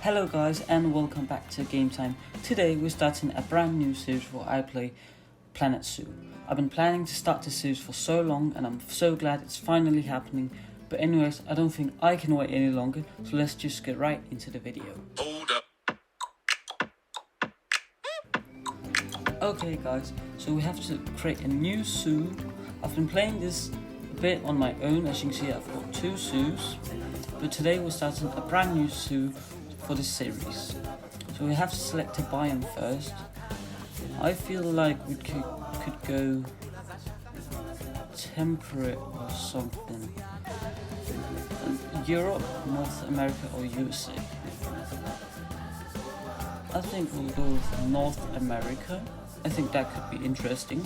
Hello guys and welcome back to Game Time. Today we're starting a brand new series for iPlay Planet Zoo. I've been planning to start this series for so long and I'm so glad it's finally happening. But anyways, I don't think I can wait any longer, so let's just get right into the video. Hold up. Okay guys, so we have to create a new zoo. I've been playing this a bit on my own. As you can see, I've got two zoos. But today we're starting a brand new zoo for this series. So we have to select a biome first. I feel like we could go temperate or something. Europe, North America or USA. I think we'll go with North America. I think that could be interesting.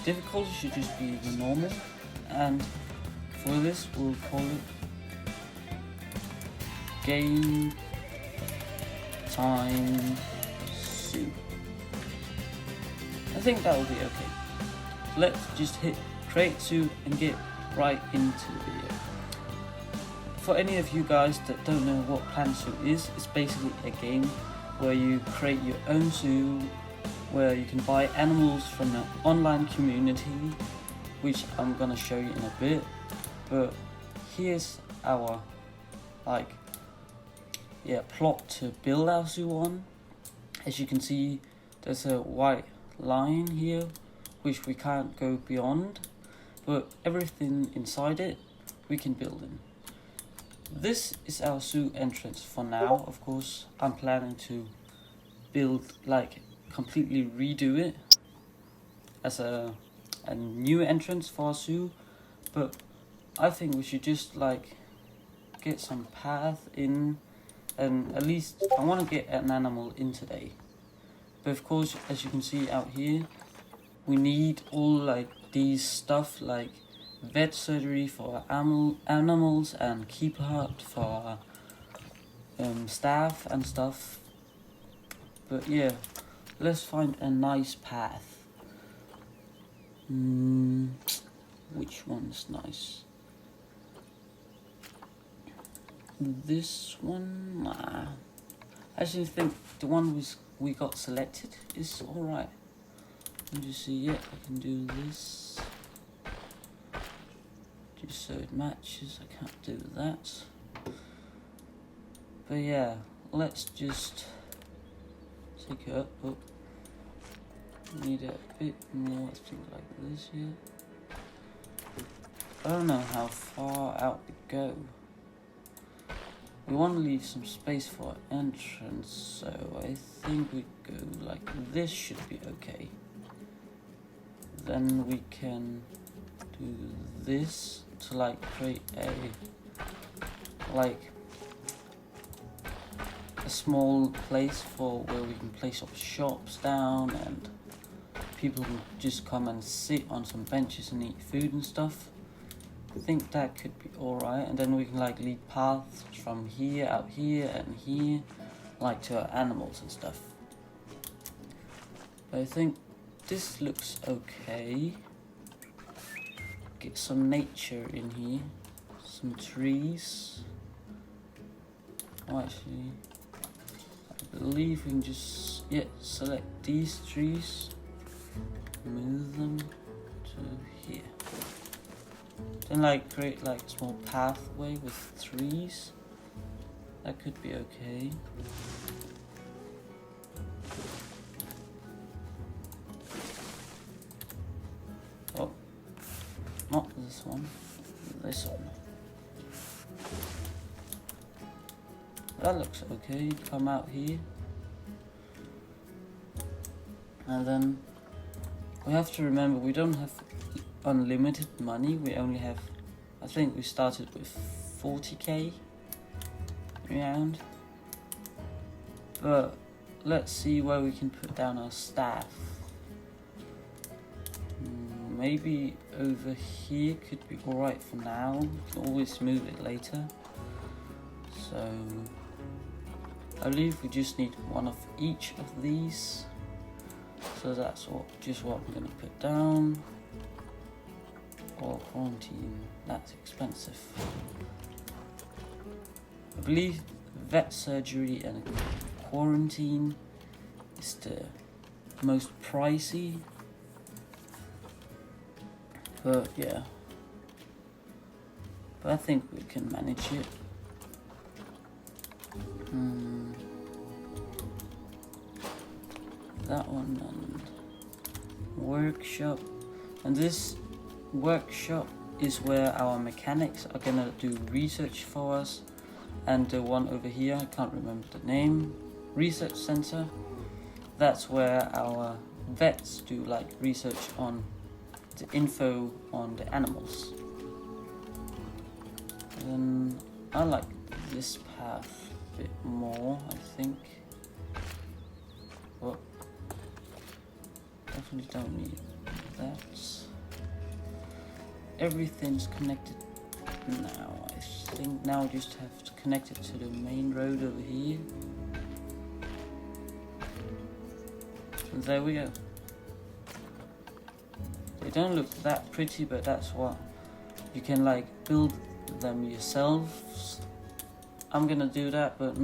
Difficulty should just be the normal, and for this we'll call it Game Time Zoo. I think that will be okay. Let's just hit create zoo and get right into the video. For any of you guys that don't know what Planet Zoo is, it's basically a game where you create your own zoo, where you can buy animals from an online community, which I'm gonna show you in a bit. But here's our plot to build our zoo on. As you can see, there's a white line here which we can't go beyond, but everything inside it we can build in. This is our zoo entrance for now. Of course, I'm planning to build, completely redo it as a new entrance for our zoo, but I think we should just get some path in, and at least I want to get an animal in today. But of course, as you can see out here, we need all these stuff like vet surgery for our animals and keeper hut for staff and stuff. But yeah, let's find a nice path. Which one's nice? This one? Nah. I actually think the one we got selected is alright. Let me just see. Yeah, I can do this. Just so it matches. I can't do that. But yeah, let's just take it up. Oh, need a bit more things like this here. I don't know how far out we go. We want to leave some space for entrance, so I think we go like this. Should be okay. Then we can do this to create a small place for where we can place our shops down, and people can just come and sit on some benches and eat food and stuff. I think that could be alright, and then we can lead paths from here, out here, and here, to our animals and stuff. But I think this looks okay. Get some nature in here, some trees. Oh, actually, I believe we can just select these trees, move them to here. Then create a small pathway with trees. That could be okay. Oh, not this one. This one. That looks okay. Come out here. And then we have to remember we don't have unlimited money. We only have, I think we started with 40k around. But let's see where we can put down our staff. Maybe over here could be alright for now. We can always move it later. So I believe we just need one of each of these. So that's just what I'm going to put down. Or quarantine, that's expensive. I believe vet surgery and quarantine is the most pricey. But yeah. But I think we can manage it. That one and workshop. And this workshop is where our mechanics are gonna do research for us. And the one over here, I can't remember the name, research center, that's where our vets do like research on the info on the animals. And I like this path a bit more, I think. But definitely don't need that. Everything's connected now. I think now we just have to connect it to the main road over here. And there we go. They don't look that pretty, but that's what you can like build them yourselves. I'm gonna do that, but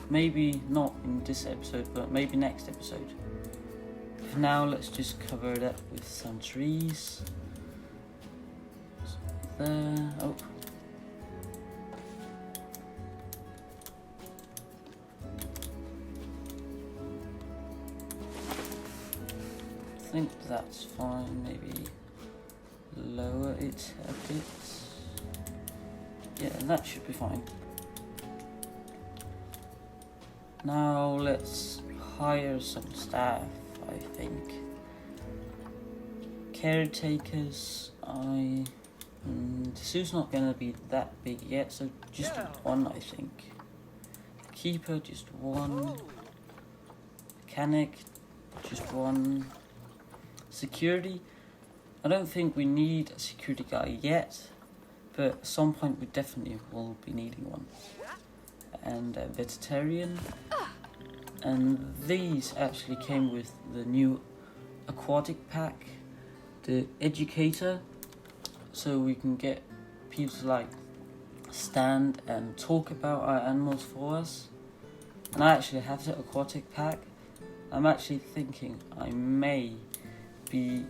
maybe not in this episode, but maybe next episode. For now, let's just cover it up with some trees. So there. Oh. I think that's fine. Maybe lower it a bit. Yeah, that should be fine. Now let's hire some staff, I think. Caretakers, the zoo's not gonna be that big yet, so just one, I think. Keeper, just one. Mechanic, just one. Security, I don't think we need a security guy yet, but at some point we definitely will be needing one. And a vegetarian, and these actually came with the new aquatic pack, the educator, so we can get people to like stand and talk about our animals for us. And I actually have the aquatic pack. I'm actually thinking I may be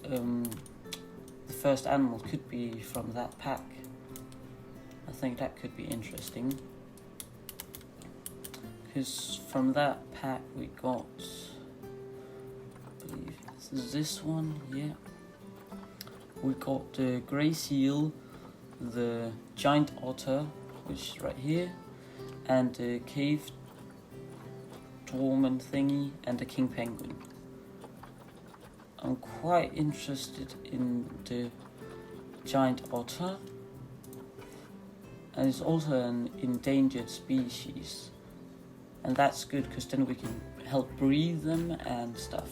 the first animal could be from that pack. I think that could be interesting, because from that pack we got, I believe this one, yeah. We got the grey seal, the giant otter, which is right here, and the cave dormant thingy, and the king penguin. I'm quite interested in the giant otter, and it's also an endangered species, and that's good because then we can help breed them and stuff.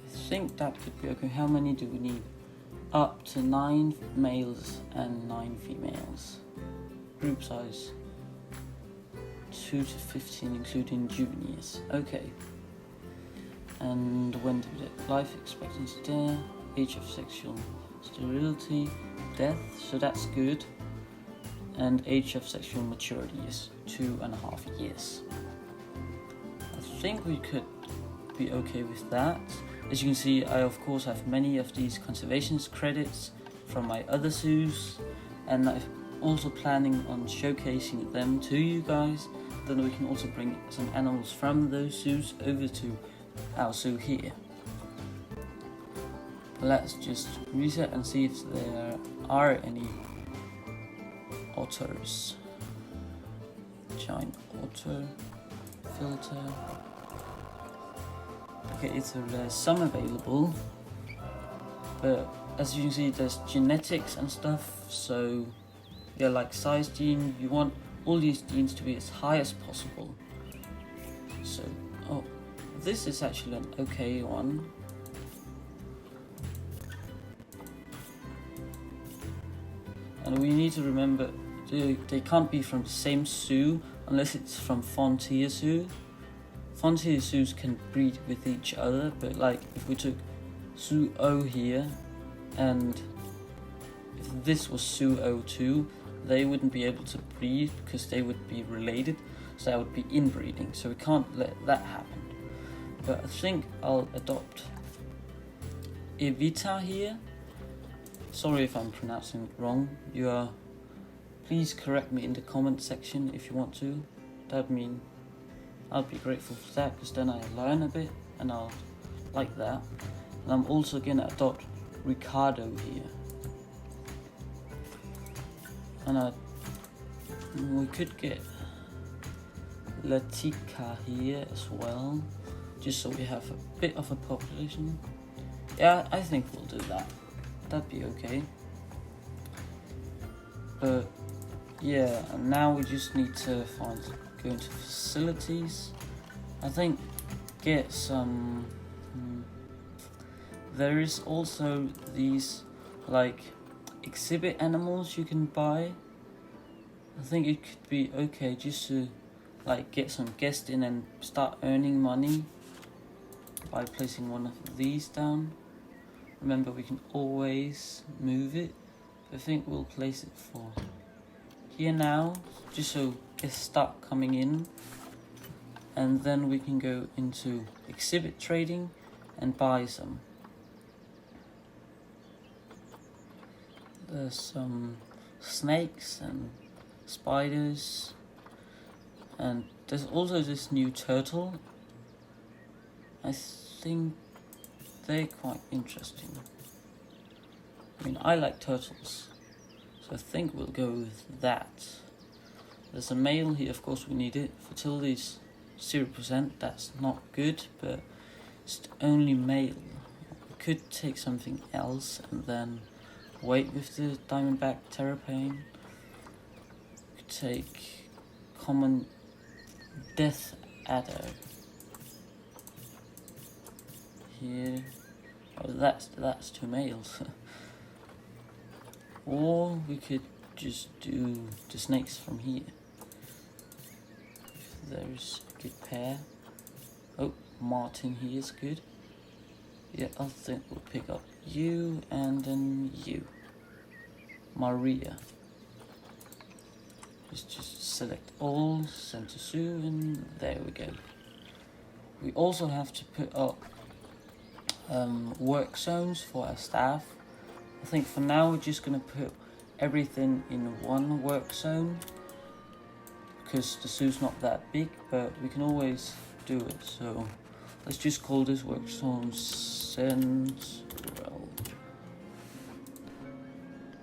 I think that could be okay. How many do we need? Up to 9 males and 9 females. Group size 2 to 15 including juniors. Okay. And when did it? Life expectancy there, age of sexual sterility, death, so that's good. And age of sexual maturity is 2.5 years. I think we could be okay with that. As you can see, I of course have many of these conservationist credits from my other zoos, and I'm also planning on showcasing them to you guys. Then we can also bring some animals from those zoos over to our zoo here. Let's just reset and see if there are any otters. Giant otter filter. Okay, so there's some available, but as you can see there's genetics and stuff, so yeah, like size gene, you want all these genes to be as high as possible. So, oh, this is actually an okay one. And we need to remember they can't be from the same zoo unless it's from Frontier Zoo. Frontier zoos can breed with each other, but like if we took Zoo O here and if this was Zoo O2, they wouldn't be able to breed because they would be related, so that would be inbreeding, so we can't let that happen. But I think I'll adopt Evita here. Sorry if I'm pronouncing it wrong. Please correct me in the comment section if you want to. I'd be grateful for that, because then I learn a bit and I'll like that. And I'm also gonna adopt Ricardo here. And we could get Latika here as well, just so we have a bit of a population. Yeah, I think we'll do that. That'd be okay. But yeah, and now we just need to go into facilities. I think get some. There is also these like exhibit animals you can buy. I think it could be okay just to like get some guests in and start earning money by placing one of these down. Remember, we can always move it. I think we'll place it for here now, just so guests start coming in, and then we can go into exhibit trading and buy some. There's some snakes and spiders, and there's also this new turtle. I think they're quite interesting. I mean, I like turtles, so I think we'll go with that. There's a male here, of course we need it. Fertility's 0%, that's not good, but it's the only male. We could take something else and then wait with the Diamondback Terrapane. We could take common Death Adder here. Oh, that's two males. Or we could just do the snakes from here. If there's a good pair. Oh, Martin here is good. Yeah, I think we'll pick up you and then you. Maria. Just select all, send to Sue, and there we go. We also have to put up work zones for our staff. I think for now we're just going to put everything in one work zone, because the zoo's not that big, but we can always do it. So let's just call this work zone Central.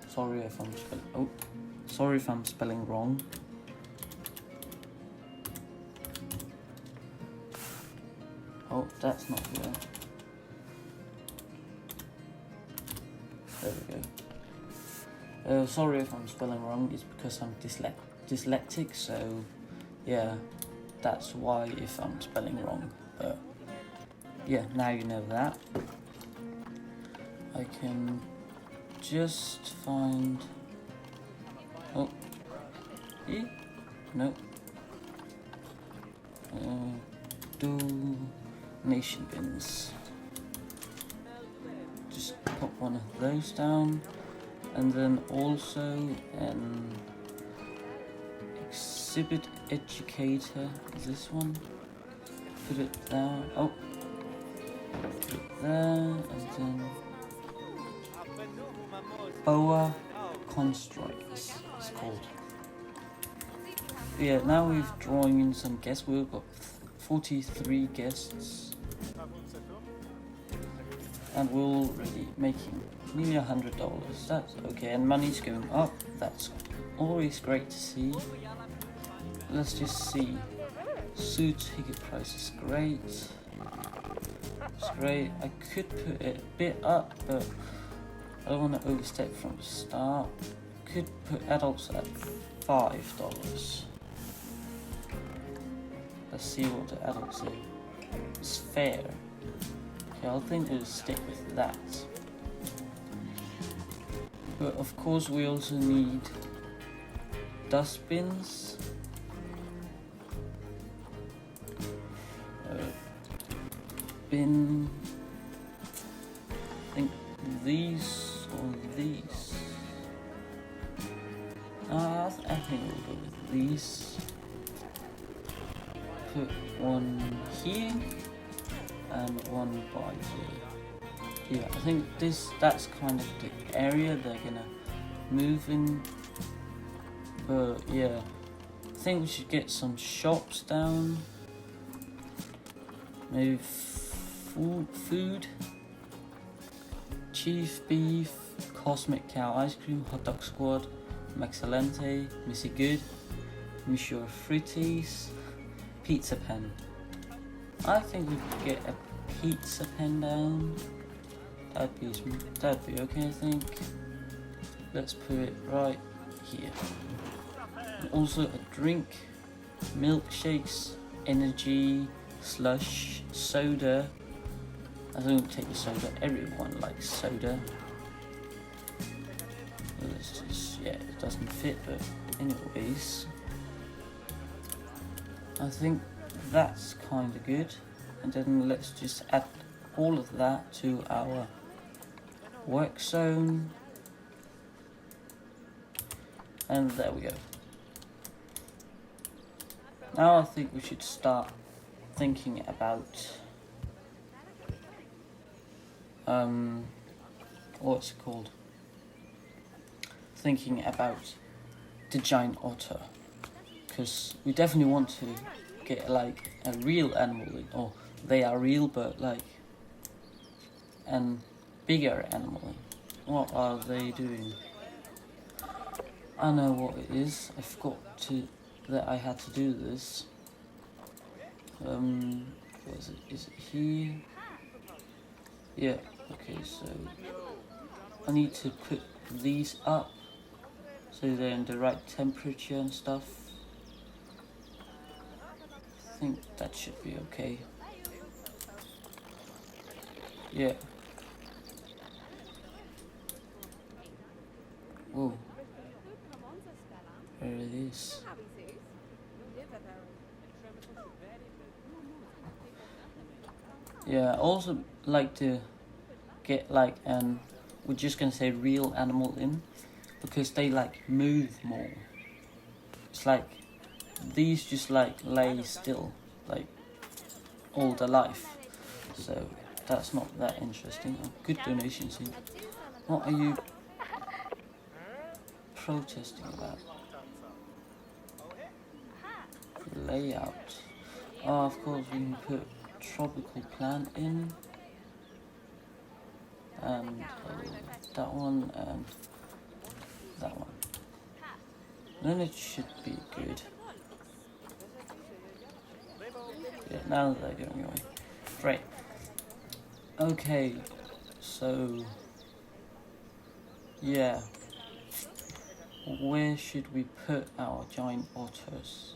Sorry if I'm spelling wrong. Oh, that's not good. There we go. Sorry if I'm spelling wrong, it's because I'm dyslexic, so yeah, that's why if I'm spelling wrong. But yeah, now you know that. I can just find... Oh, yeah, no. Donation bins. Just pop one of those down, and then also an exhibit educator. Is this one? Put it down. Oh, put it there, and then boa constrictor it's called. Yeah, now we've drawn in some guests. We've got 43 guests, and we're already making nearly $100. That's okay, and money's going up. That's always great to see. Let's just see. Suit ticket price is great. It's great. I could put it a bit up, but I don't want to overstep from the start. Could put adults at $5. Let's see what the adults say. It's fair. Okay, I think we'll stick with that. But of course we also need dustbins. Bin, I think these or these. think we'll go with these. Put one here and one by here. Yeah, I think that's kind of the area they're gonna move in. But yeah, I think we should get some shops down. Maybe food. Chief beef, Cosmic Cow ice cream, hot dog squad, Maxalente, Missy Good, Monsieur Fritties, Pizza Pen. I think we could get a pizza pen down. That'd be okay, I think. Let's put it right here. And also a drink, milkshakes, energy, slush, soda. I don't take the soda. Everyone likes soda. Let's just, yeah, it doesn't fit, but anyways, I think that's kind of good. And then let's just add all of that to our work zone. And there we go. Now I think we should start thinking about what's it called? Thinking about the giant otter, because we definitely want to get like a real animal in, or they are real, but like an bigger animal in. What are they doing? I know what it is. I forgot that I had to do this. What is it? Is it here? Yeah. Okay, so I need to put these up so they're in the right temperature and stuff. I think that should be okay. Yeah. Whoa. There it is. Yeah, I also like to get like we're just gonna say real animal in, because they like move more. It's like these just like lay still like all their life, so that's not that interesting. Oh, good donations here. What are you protesting about? Layout. Oh, of course we can put tropical plant in, and that one and that one. Then it should be good. Yeah, now they're going away. Great. Okay, so yeah, where should we put our giant otters?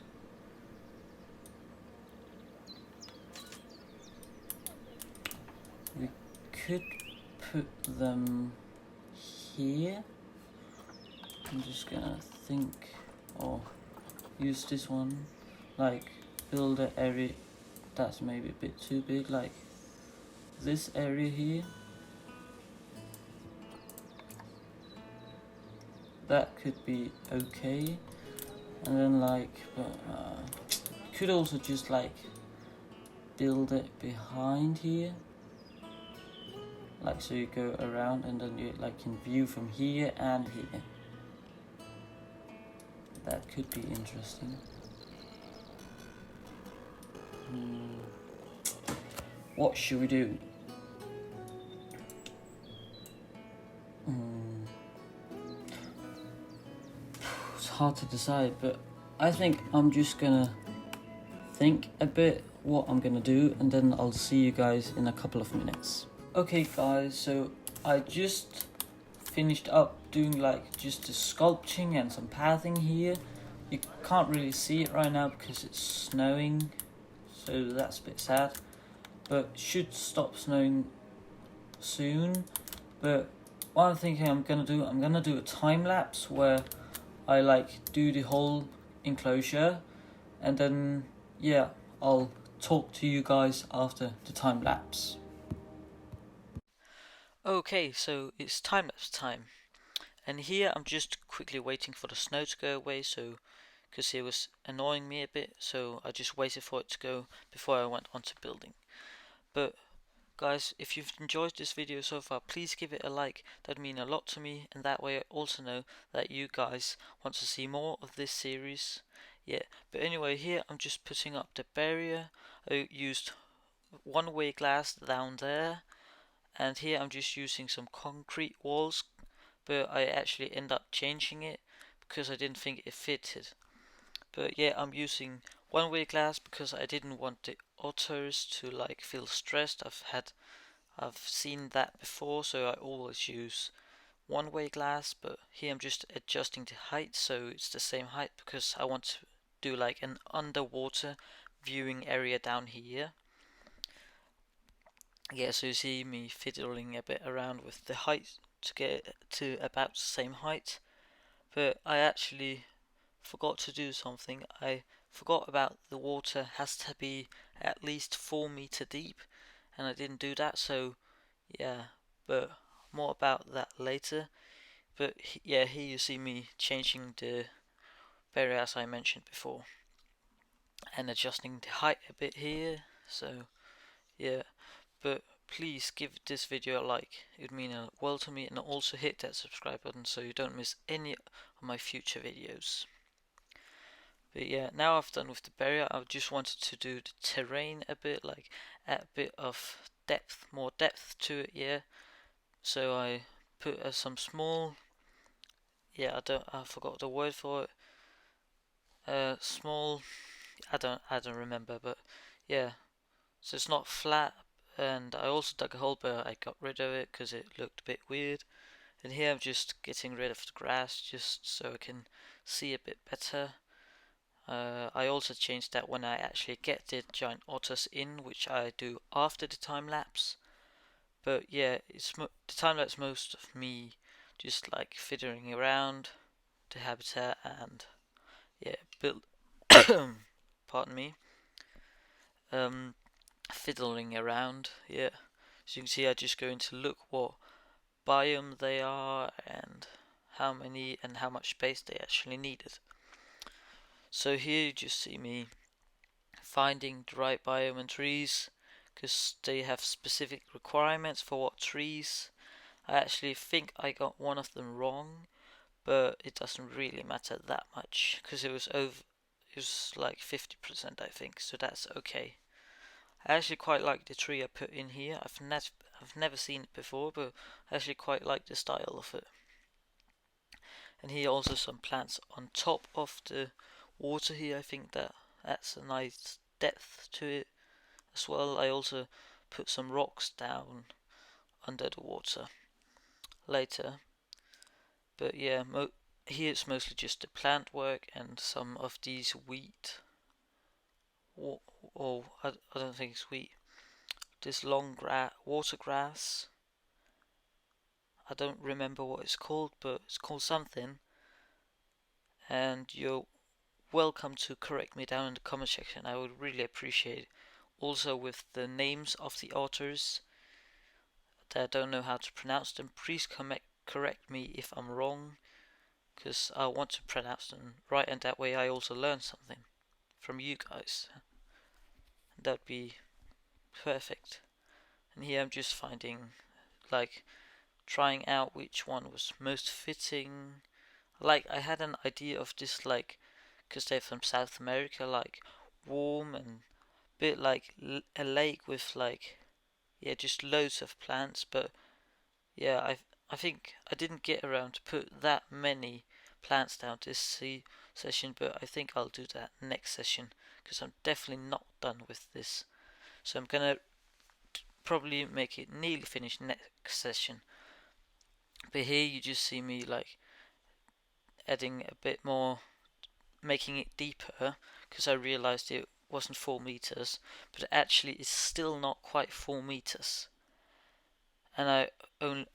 We could put them here. I'm just gonna think, or use this one, like build an area that's maybe a bit too big, like this area here. That could be okay. And then like, could also just like build it behind here. Like, so you go around and then you like can view from here and here. That could be interesting. What should we do? It's hard to decide, but I think I'm just gonna think a bit what I'm gonna do, and then I'll see you guys in a couple of minutes. Okay guys, so I just finished up doing like just the sculpting and some pathing here. You can't really see it right now because it's snowing, so that's a bit sad, but should stop snowing soon. But what I'm thinking I'm gonna do a time lapse where I like do the whole enclosure, and then yeah, I'll talk to you guys after the time lapse. Okay, so it's time lapse time, And here I'm just quickly waiting for the snow to go away, so because it was annoying me a bit, so I just waited for it to go before I went on to building. But guys, if you've enjoyed this video so far, please give it a like. That'd mean a lot to me, and that way I also know that you guys want to see more of this series. Yeah, but anyway, here I'm just putting up the barrier. I used one-way glass down there, and here I'm just using some concrete walls, but I actually end up changing it because I didn't think it fitted. But yeah, I'm using one-way glass because I didn't want the otters to like feel stressed. I've seen that before, so I always use one-way glass, but here I'm just adjusting the height so it's the same height because I want to do like an underwater viewing area down here. Yeah, so you see me fiddling a bit around with the height to get to about the same height, but I actually forgot to do something. I forgot about the water has to be at least 4 meters deep, and I didn't do that, so yeah, but more about that later. But yeah, here you see me changing the barrier as I mentioned before, and adjusting the height a bit here, so yeah, but please give this video a like, it would mean a world to me, and also hit that subscribe button so you don't miss any of my future videos. But yeah, now I've done with the barrier, I just wanted to do the terrain a bit, like add a bit of depth, more depth to it, yeah. So I put some small, yeah, I forgot the word for it. Small, I don't remember, but yeah. So it's not flat, and I also dug a hole, but I got rid of it because it looked a bit weird. And here I'm just getting rid of the grass just so I can see a bit better. I also changed that when I actually get the giant otters in, which I do after the time lapse. But yeah, the time lapse most of me just like fiddling around the habitat and yeah, build. Pardon me. Um, Fiddling around. Yeah, as you can see, I just go into look what biome they are and how many and how much space they actually needed. So here you just see me finding the right biome and trees because they have specific requirements for what trees. I actually think I got one of them wrong, but it doesn't really matter that much because it was like 50% I think, so that's okay. I actually quite like the tree I put in here. I've never seen it before, but I actually quite like the style of it. And here also some plants on top of the water here. I think that's a nice depth to it as well. I also put some rocks down under the water later. But yeah, here it's mostly just the plant work and some of these wheat. Or I don't think it's wheat. This long water grass. I don't remember what it's called, but it's called something. And you're welcome to correct me down in the comment section. I would really appreciate it. Also with the names of the authors that I don't know how to pronounce them, please correct me if I'm wrong, because I want to pronounce them right, and that way I also learn something from you guys. That'd be perfect. And here I'm just finding, like, trying out which one was most fitting. Like, I had an idea of this, like, because they're from South America, like, warm and bit like a lake with, like, yeah, just loads of plants. But yeah, I think I didn't get around to put that many plants down this session, but I think I'll do that next session because I'm definitely not done with this. So I'm gonna probably make it nearly finished next session. But here you just see me like adding a bit more, making it deeper because I realized it wasn't 4 meters, but actually it's still not quite 4 meters. And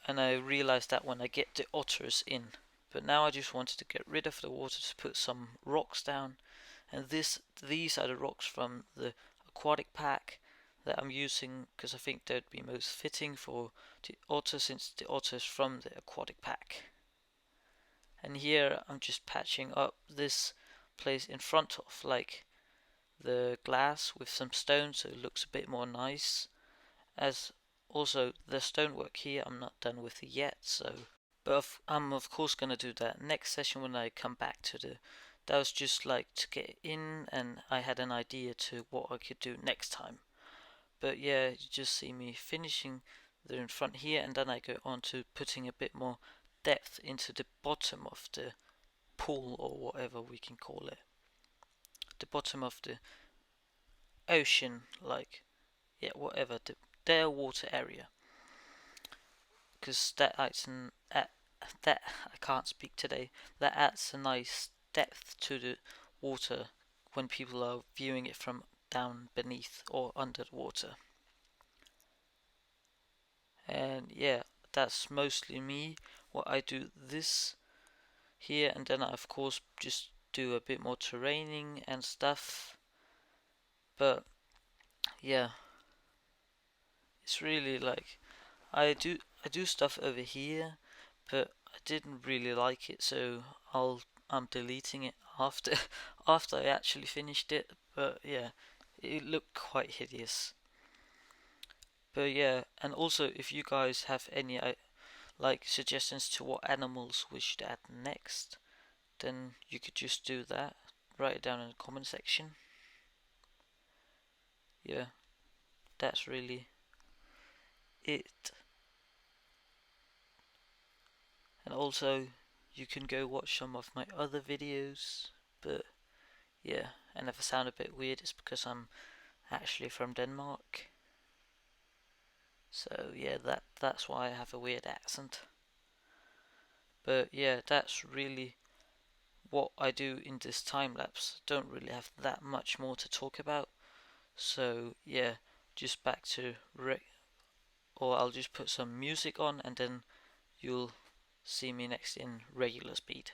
I realized that when I get the otters in. But now I just wanted to get rid of the water to put some rocks down, and these are the rocks from the aquatic pack that I'm using because I think they'd be most fitting for the otter since the otter is from the aquatic pack. And here I'm just patching up this place in front of like the glass with some stone so it looks a bit more nice. As also the stonework here I'm not done with it yet, so but I'm of course gonna do that next session when I come back to the. That was just like to get in, and I had an idea to what I could do next time. But yeah, you just see me finishing the in front here, and then I go on to putting a bit more depth into the bottom of the pool, or whatever we can call it. The bottom of the ocean, like, yeah, whatever, their water area. Because that adds that I can't speak today. That adds a nice depth to the water when people are viewing it from down beneath or under the water. And yeah, that's mostly me. What I do this here, and then I of course just do a bit more terraining and stuff. But yeah, it's really like I do stuff over here, but I didn't really like it, so I'm deleting it after after I actually finished it. But yeah, it looked quite hideous. But yeah, and also if you guys have any like suggestions to what animals we should add next, then you could just do that. Write it down in the comment section. Yeah, that's really it. And also, you can go watch some of my other videos. But yeah, and if I sound a bit weird, it's because I'm actually from Denmark. So yeah, that's why I have a weird accent. But yeah, that's really what I do in this time lapse. Don't really have that much more to talk about. So yeah, just back to or I'll just put some music on and then you'll see me next in regular speed.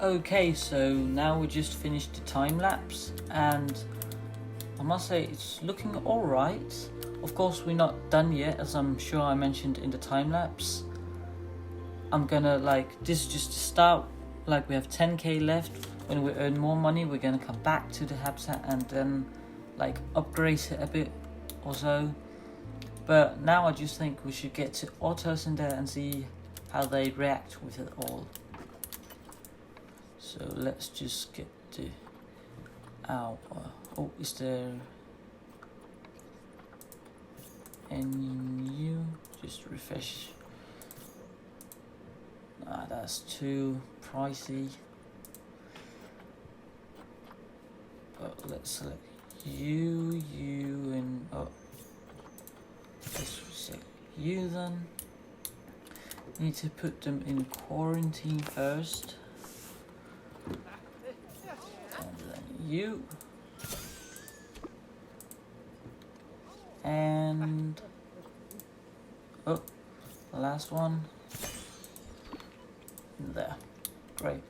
Okay, so now we just finished the time lapse, and I must say it's looking alright. Of course, we're not done yet, as I'm sure I mentioned in the time lapse. I'm gonna this is just the start. Like, we have 10k left. When we earn more money, we're gonna come back to the habitat and then upgrade it a bit or so. But now I just think we should get to otters in there and see how they react with it all. So let's just get the our. Oh, is there any new? Just refresh. That's too pricey. But let's select you, and let's select you then. Need to put them in quarantine first. And then you. And the last one. There. Great.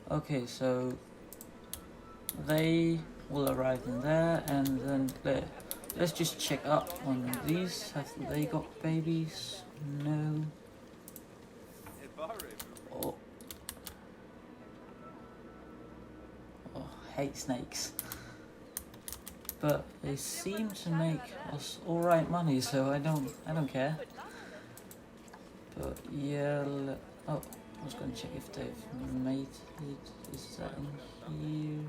Okay, so they will arrive in there, and then let's just check up on these. Have they got babies? No. Oh, hate snakes. But they seem to make us alright money, so I don't care. But yeah, I was going to check if they've mated. Is that in here?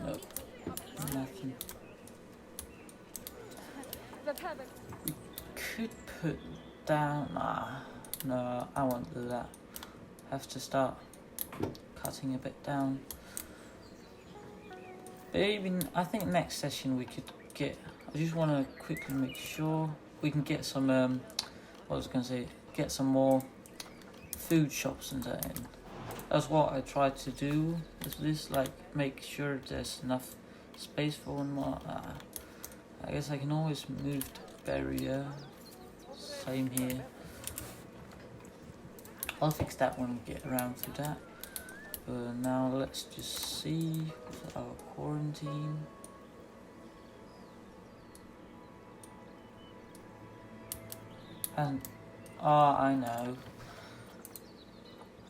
No, nothing. We could put down. No, I won't do that. Have to start cutting a bit down. Maybe I think next session we could get. I just want to quickly make sure we can get some. What I was going to say, get some more food shops in there. That's what I tried to do. Is this make sure there's enough space for one more. I guess I can always move the barrier. Same here. I'll fix that when we get around to that. But now let's just see with our quarantine. And I know.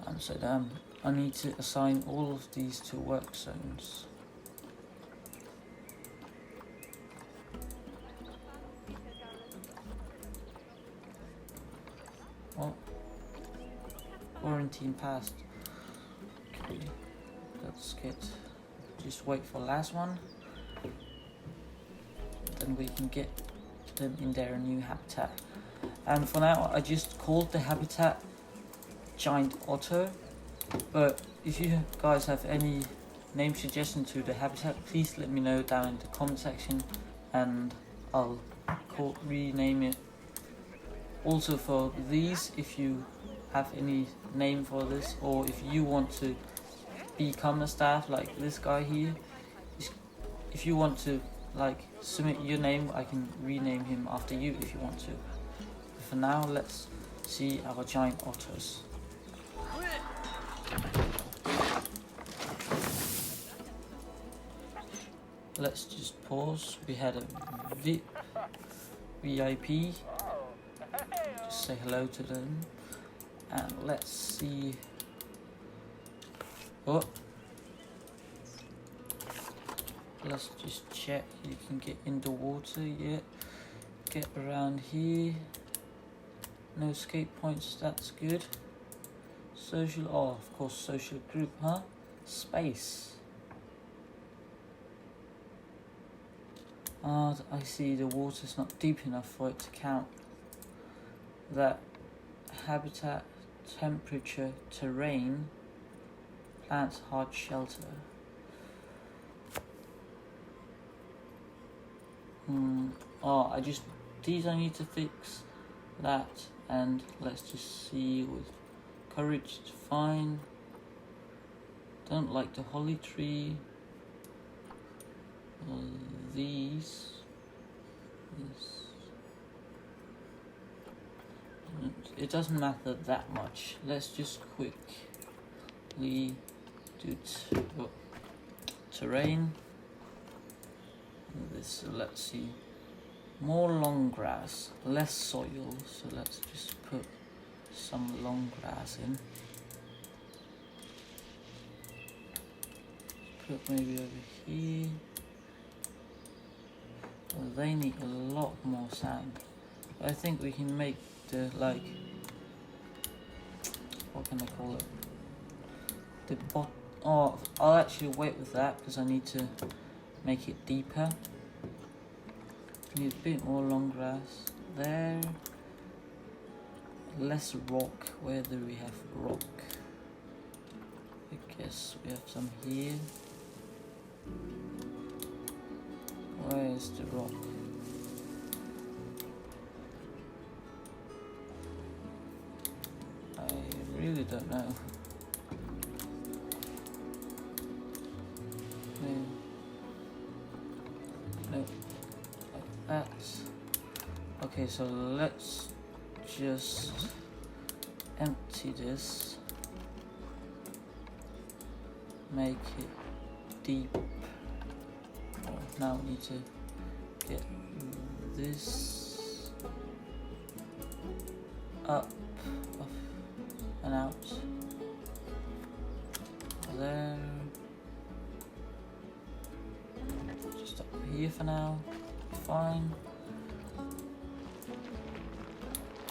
I'm so dumb. I need to assign all of these to work zones. Oh, quarantine passed. Okay, let's just wait for last one. Then we can get them in their new habitat. And for now, I just called the habitat Giant Otter. But if you guys have any name suggestion to the habitat, please let me know down in the comment section, and I'll rename it. Also for these, if you have any name for this, or if you want to become a staff like this guy here, if you want to submit your name, I can rename him after you if you want to. But for now, let's see our giant otters. Let's just pause. We had a VIP. Just say hello to them. And let's see. Oh. Let's just check. You can get in the water yet. Get around here. No escape points. That's good. Social. Oh, of course, social group, huh? Space. I see the water's not deep enough for it to count. That habitat, temperature, terrain, plants, hard shelter. These I need to fix that, and let's just see with courage, it's fine. Don't like the holly tree. These. it doesn't matter that much. Let's just quickly do terrain. This, let's see, more long grass, less soil, so let's just put some long grass in. Put maybe over here. Well, they need a lot more sand. I think we can make the, like, what can I call it? The oh, I'll actually wait with that because I need to make it deeper. Need a bit more long grass there. Less rock. Where do we have rock? I guess we have some here. Where is the rock? I really don't know. No, like that. Okay, so let's just empty this. Make it deep. Oh, now we need to get this up and out. There. Just up here for now. Fine.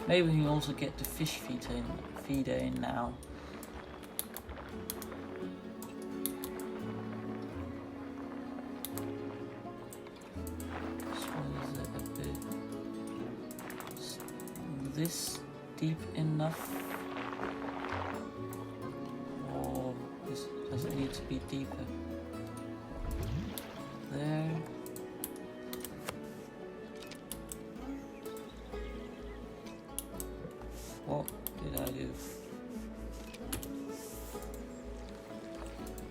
Maybe we can also get the fish feeder in now. This deep enough, or does it need to be deeper? There. What did I do?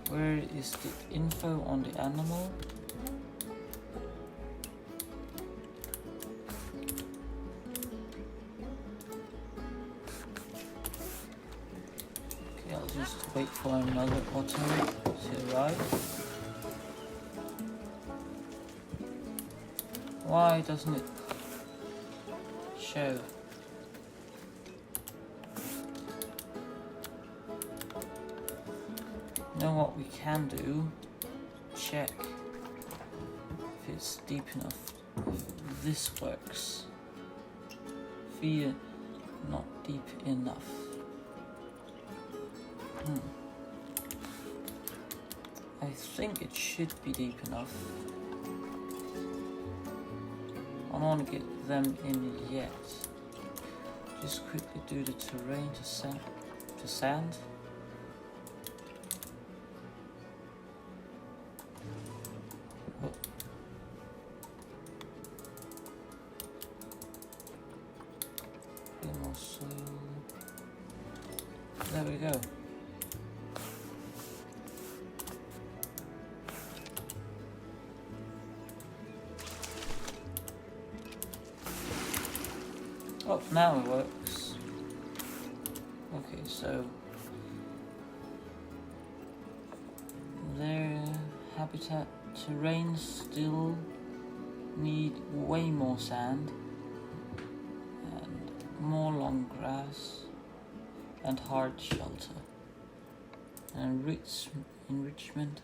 Where is the info on the animal? Just wait for another otter to arrive. Why doesn't it show? You know what we can do? Check if it's deep enough, if this works. Feed not deep enough. I think it should be deep enough. I don't want to get them in yet. Just quickly do the terrain to sand. Oh. Bit more soil. There we go. Oh, now it works. Okay, so their habitat terrain still need way more sand and more long grass and hard shelter and enrichment.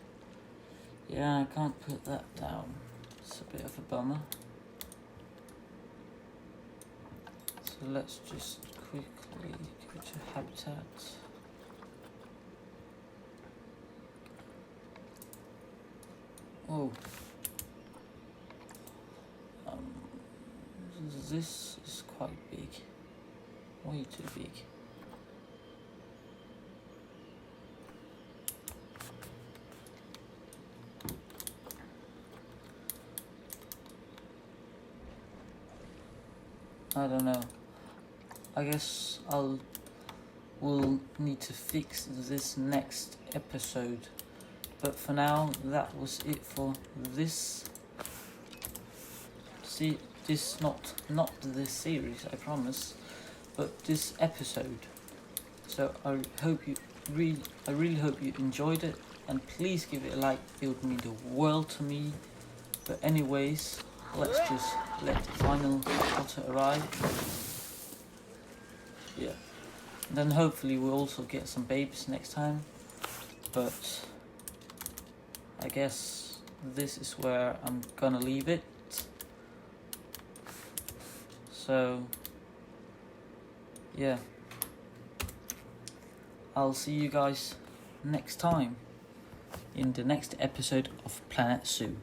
Yeah, I can't put that down. It's a bit of a bummer. So let's just quickly go to habitat. Oh. This is quite big. Way too big. I don't know. I guess we'll need to fix this next episode. But for now, that was it for this. See, this not this series, I promise. but this episode. So I really hope you enjoyed it, and please give it a like. It would mean the world to me. But anyways, let's just let the final otter arrive. Yeah. And then hopefully we'll also get some babes next time. But I guess this is where I'm gonna leave it. So yeah, I'll see you guys next time in the next episode of Planet Zoo.